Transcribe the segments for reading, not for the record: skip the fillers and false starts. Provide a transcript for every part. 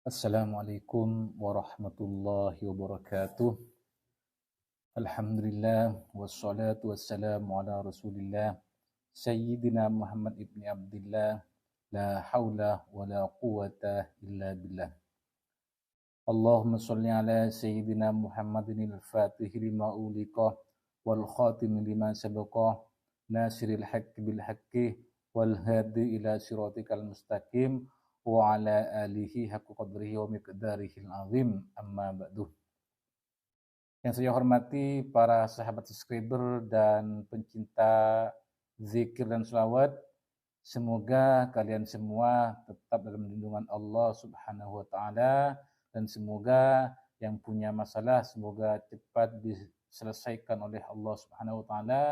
Assalamualaikum warahmatullahi wabarakatuh. Alhamdulillah wassalatu wassalamu ala Rasulillah Sayyidina Muhammad ibni Abdillah la haula wala quwata illa billah. Allahumma shalli ala Sayyidina Muhammadin al-Fatih lima uliqa wal khatim lima sabaqa nasiril haqqi bil haqqi wal hadi ila siratikal mustaqim wa ala alihi haqqa qadrihi wa miqdarihil azim amma ba'du. Yang saya hormati para sahabat subscriber dan pencinta zikir dan selawat, semoga kalian semua tetap dalam lindungan Allah Subhanahu wa taala dan semoga yang punya masalah semoga cepat diselesaikan oleh Allah Subhanahu wa taala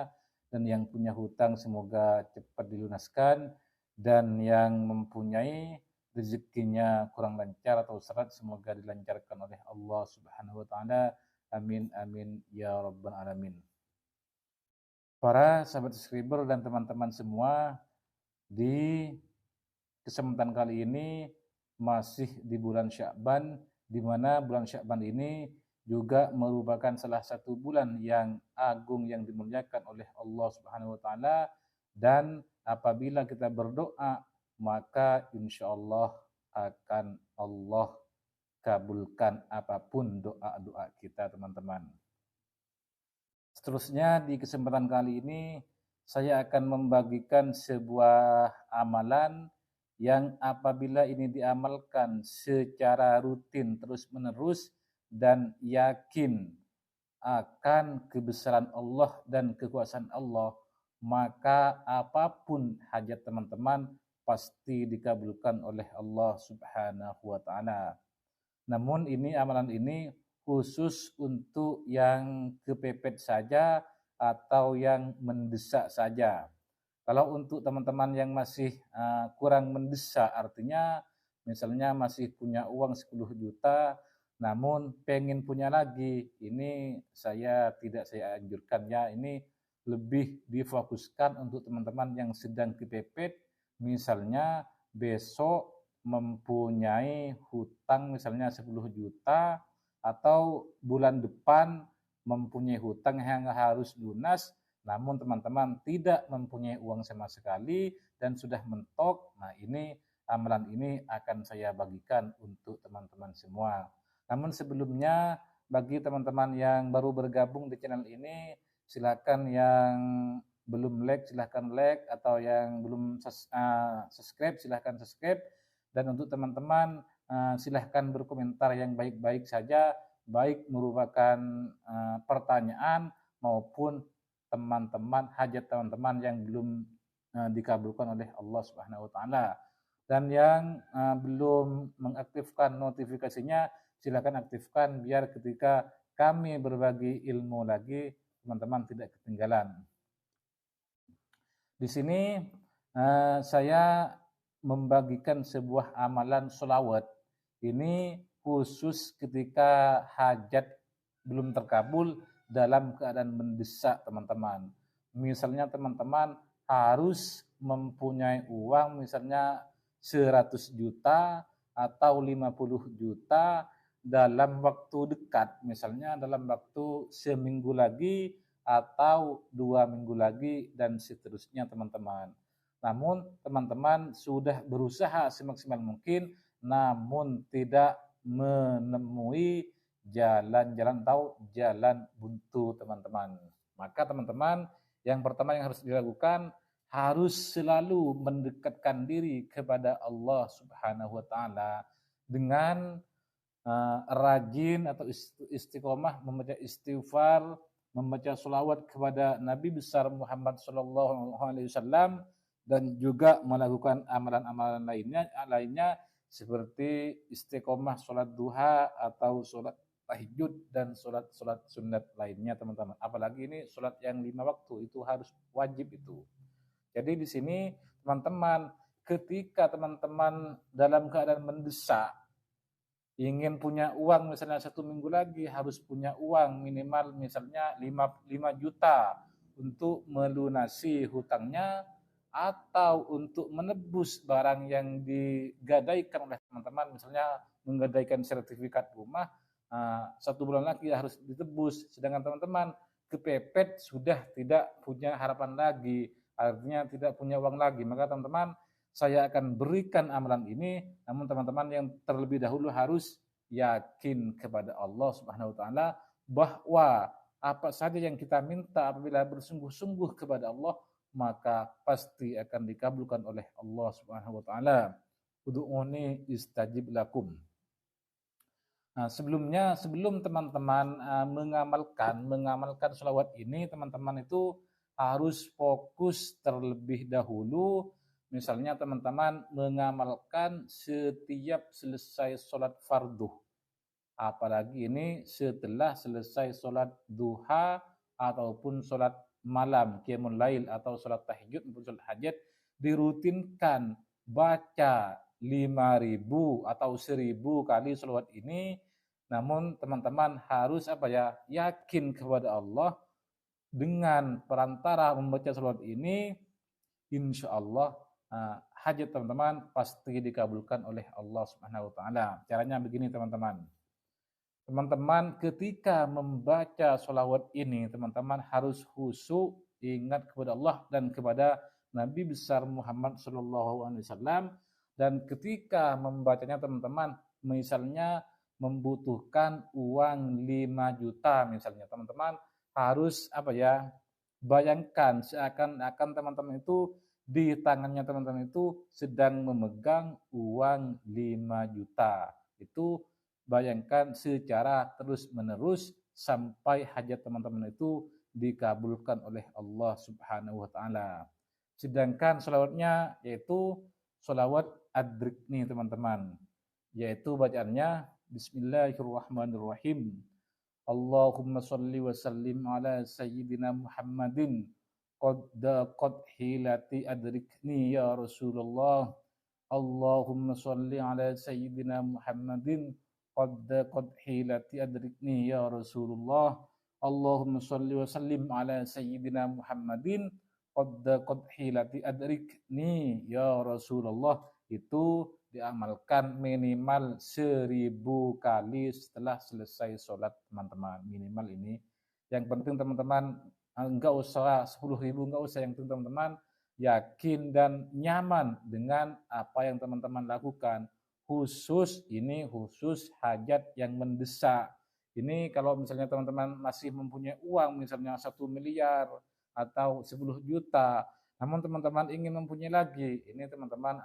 dan yang punya hutang semoga cepat dilunaskan dan yang mempunyai rezekinya kurang lancar atau seret semoga dilancarkan oleh Allah Subhanahu wa taala. Amin amin ya rabbal alamin. Para sahabat subscriber dan teman-teman semua, di kesempatan kali ini masih di bulan Sya'ban, di mana bulan Sya'ban ini juga merupakan salah satu bulan yang agung yang dimuliakan oleh Allah Subhanahu wa taala, dan apabila kita berdoa maka insyaallah akan Allah kabulkan apapun doa-doa kita, teman-teman. Seterusnya di kesempatan kali ini saya akan membagikan sebuah amalan yang apabila ini diamalkan secara rutin terus-menerus dan yakin akan kebesaran Allah dan kekuasaan Allah, maka apapun hajat teman-teman pasti dikabulkan oleh Allah Subhanahu wa taala. Namun amalan ini khusus untuk yang kepepet saja atau yang mendesak saja. Kalau untuk teman-teman yang masih kurang mendesak, artinya misalnya masih punya uang 10 juta, namun pengen punya lagi, ini tidak saya anjurkan ya. Ini lebih difokuskan untuk teman-teman yang sedang kepepet, misalnya besok mempunyai hutang misalnya 10 juta atau bulan depan mempunyai hutang yang harus lunas, namun teman-teman tidak mempunyai uang sama sekali dan sudah mentok. Nah, amalan ini akan saya bagikan untuk teman-teman semua. Namun sebelumnya, bagi teman-teman yang baru bergabung di channel ini, silakan yang belum like silahkan like, atau yang belum subscribe silahkan subscribe. Dan untuk teman-teman silahkan berkomentar yang baik-baik saja, baik merupakan pertanyaan maupun hajat teman-teman yang belum dikabulkan oleh Allah Subhanahu wa taala. Dan yang belum mengaktifkan notifikasinya silakan aktifkan biar ketika kami berbagi ilmu lagi teman-teman tidak ketinggalan. Di sini saya membagikan sebuah amalan sholawat. Ini khusus ketika hajat belum terkabul dalam keadaan mendesak, teman-teman. Misalnya teman-teman harus mempunyai uang misalnya 100 juta atau 50 juta dalam waktu dekat, misalnya dalam waktu seminggu lagi atau 2 minggu lagi dan seterusnya, teman-teman. Namun teman-teman sudah berusaha semaksimal mungkin namun tidak menemui jalan buntu, teman-teman. Maka teman-teman, yang pertama yang harus dilakukan harus selalu mendekatkan diri kepada Allah Subhanahu wa taala dengan rajin atau istiqomah membaca istighfar, membaca sholawat kepada Nabi besar Muhammad SAW, dan juga melakukan amalan-amalan lainnya seperti istiqomah sholat duha atau sholat tahajud dan sholat sunat lainnya, teman-teman. Apalagi ini sholat yang 5 waktu itu harus wajib itu. Jadi di sini teman-teman, ketika teman-teman dalam keadaan mendesak, ingin punya uang misalnya 1 minggu lagi, harus punya uang minimal misalnya 5 juta untuk melunasi hutangnya, atau untuk menebus barang yang digadaikan oleh teman-teman, misalnya menggadaikan sertifikat rumah, 1 bulan lagi harus ditebus, sedangkan teman-teman kepepet sudah tidak punya harapan lagi, artinya tidak punya uang lagi, maka teman-teman saya akan berikan amalan ini, namun teman-teman yang terlebih dahulu harus yakin kepada Allah Subhanahu wa taala bahwa apa saja yang kita minta apabila bersungguh-sungguh kepada Allah maka pasti akan dikabulkan oleh Allah Subhanahu wa taala. Ud'uni istajib lakum. Nah, sebelum teman-teman mengamalkan sholawat ini, teman-teman itu harus fokus terlebih dahulu. Misalnya teman-teman mengamalkan setiap selesai sholat fardu. Apalagi ini setelah selesai sholat duha ataupun sholat malam, qiyamul lail atau sholat tahajud maupun sholat hajat, dirutinkan baca 5.000 atau 1.000 kali sholawat ini. Namun teman-teman harus yakin kepada Allah dengan perantara membaca sholawat ini, insya Allah hajat teman-teman pasti dikabulkan oleh Allah Subhanahu wa taala. Caranya begini teman-teman. Teman-teman ketika membaca sholawat ini, teman-teman harus khusyuk, ingat kepada Allah dan kepada Nabi besar Muhammad SAW. Dan ketika membacanya teman-teman, misalnya membutuhkan uang 5 juta misalnya, teman-teman harus bayangkan seakan-akan teman-teman itu di tangannya teman-teman itu sedang memegang uang 5 juta. Itu bayangkan secara terus-menerus sampai hajat teman-teman itu dikabulkan oleh Allah Subhanahu wa taala. Sedangkan sholawatnya yaitu sholawat ad-rikni teman-teman. Yaitu bacaannya Bismillahirrahmanirrahim. Allahumma sholli wa sallim ala sayyidina Muhammadin qad hilati adrikni ya Rasulullah. Allahumma sholli ala sayyidina Muhammadin qad hilati adrikni ya Rasulullah. Allahumma sholli wa sallim ala sayyidina Muhammadin qad hilati adrikni ya Rasulullah. Itu diamalkan minimal 1.000 kali setelah selesai sholat teman-teman. Minimal ini. Yang penting teman-teman enggak usah 10.000, enggak usah, yang penting teman-teman yakin dan nyaman dengan apa yang teman-teman lakukan. Khusus hajat yang mendesak. Ini kalau misalnya teman-teman masih mempunyai uang misalnya 1 miliar atau 10 juta, namun teman-teman ingin mempunyai lagi, ini teman-teman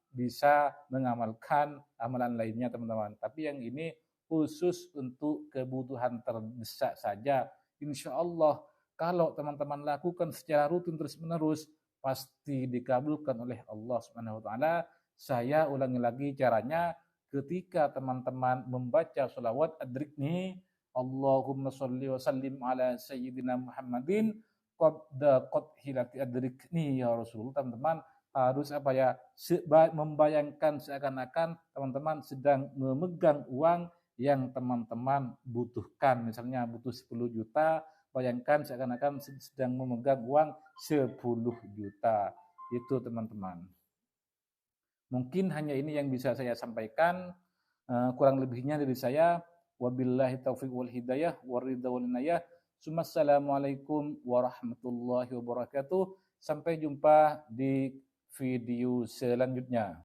bisa mengamalkan amalan lainnya teman-teman. Tapi yang ini khusus untuk kebutuhan terdesak saja. Insya Allah kalau teman-teman lakukan secara rutin terus-menerus pasti dikabulkan oleh Allah Subhanahu wa taala. Saya ulangi lagi caranya, ketika teman-teman membaca sholawat adrikni, Allahumma sholli wa sallim ala sayyidina Muhammadin qad hilati adrikni ya Rasulullah. Teman-teman harus membayangkan seakan-akan teman-teman sedang memegang uang yang teman-teman butuhkan. Misalnya butuh 10 juta, bayangkan seakan-akan sedang memegang uang 10 juta. Itu teman-teman. Mungkin hanya ini yang bisa saya sampaikan, kurang lebihnya dari saya. Wabillahi taufiq wal hidayah waridha wal inayah. Assalamualaikum warahmatullahi wabarakatuh. Sampai jumpa di video selanjutnya.